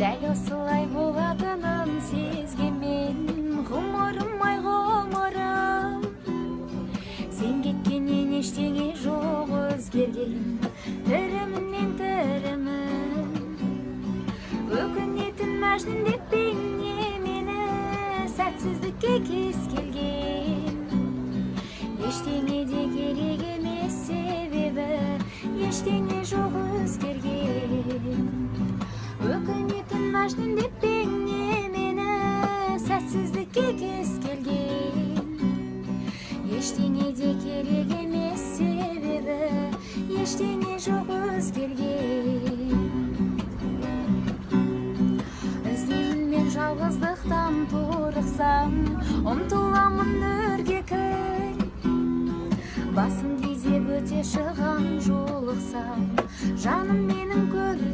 дәл осылай болатынын сезгенмен ғұмырым сен кеткеннен ештеңе жоқ өзгерген тірімін мен тірімін өкінетін мәжнүн деп бейне мені сәтсіздікке кез келген ештеңе де керек емес себебі ештеңе жоқ өзгерген өкінетін мәжнүн деп бейне мені сәтсіздікке кез келген ештеңе де керек емес себебі ештеңе жоқ өзгерген іздеймін мен жалғыздықтан торықсам ұмтыламын өрге кір басым кезеп өте шығам жолықсам жаным менің көріп